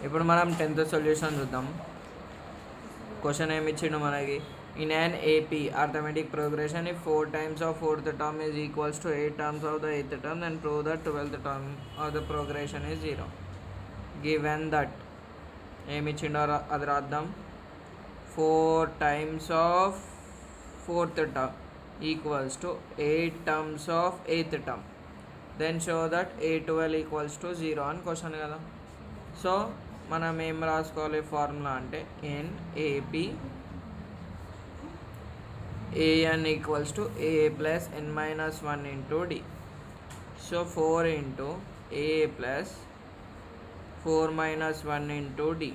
ఇప్పుడు మనం 10th solution చూద్దాం. క్వశ్చన్ ఏమి ఇచ్చిండు మనకి, in an AP arithmetic progression if 4 times of 4th term is equals to 8 terms of the 8th term, then prove that 12th term of the progression is 0. Given that ఏమి ఇచ్చిండో అది రాద్దాం. 4 times of 4th term equals to 8 terms of 8th term, then show that A12 equals to 0 అని question కదా. So మనం ఏం రాసుకోవాలి formula అంటే in AP an equals to a plus n minus 1 into d. So 4 into a plus 4 minus 1 into d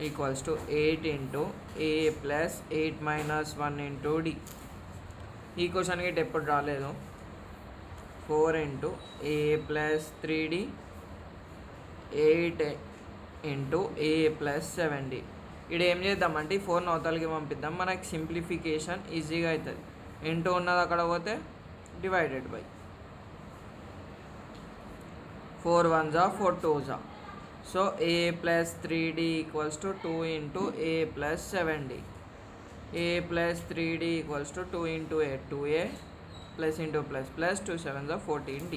equals to 8 into a plus 8 minus 1 into d. ఈ క్వశ్చన్కి ఎప్పుడు రాలేదు. 4 into a plus 3d 8 into a plus 7d. ఇక్కడ ఏం చేద్దామంటే 4 నవతలకి పంపిద్దాం, మనకి simplification ఈజీగా అవుతుంది. ఇంటూ ఉన్నది అక్కడ పోతే డివైడెడ్ బై 4 1 జా 4 2 జా. So a plus 3d equals to 2 into a plus 7d. a plus 3d equals to 2 into a 2a plus into plus plus 2 7 జా 14d.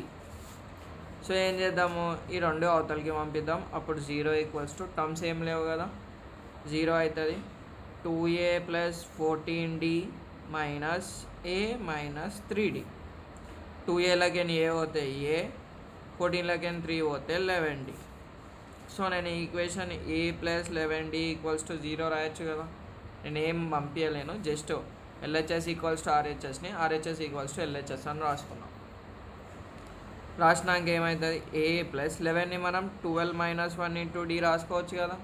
సో ఏం చేద్దాము, ఈ రెండు అవతలకి పంపిద్దాం. అప్పుడు 0 ఈక్వల్స్ టు టర్మ్స్ ఏం లేవు కదా, 0 అవుతుంది. 2a plus 14d minus a minus 3d. 2aలకి ఏ పోతే a, 14లకి 3 పోతే 11d. సో నేను equation a plus 11d equals to 0 రాయొచ్చు కదా. నేను ఏం పంపించలేను, జస్ట్ LHS ఈక్వల్స్ టు RHSని RHS ఈక్వల్స్ టు LHS అని రాసుకున్నాం. రాసినాక ఏమవుతుంది, a ప్లస్ 11ని మనం 12 మైనస్ 1 ఇంటూ d రాసుకోవచ్చు కదా.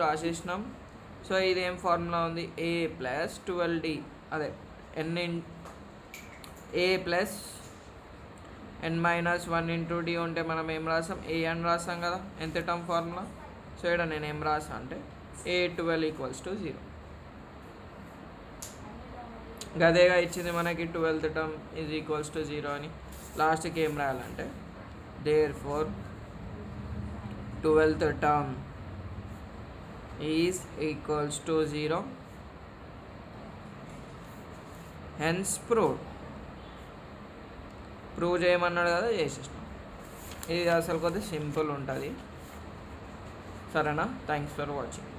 రాసేసినాం. సో ఇది ఏం ఫార్ములా ఉంది, a ప్లస్ 12d, అదే a plus n minus 1 into d ఉంటే మనం ఏం రాసాం, a అని రాసాం కదా, ఎంత టర్మ్ ఫార్ములా. సో ఇక్కడ నేను ఏం రాసా అంటే A12 ఈక్వల్స్ టు 0. గదేగా ఇచ్చింది మనకి 12th term is equals to 0 అని. లాస్ట్కి ఏం రాయాలంటే therefore 12th term is equals to 0, hence prove చేయమన్నాడు కదా, చేసేసినాం. ఇది అసలు కొద్దిగా సింపుల్ ఉంటుంది. సరేనా, థ్యాంక్స్ ఫర్ వాచింగ్.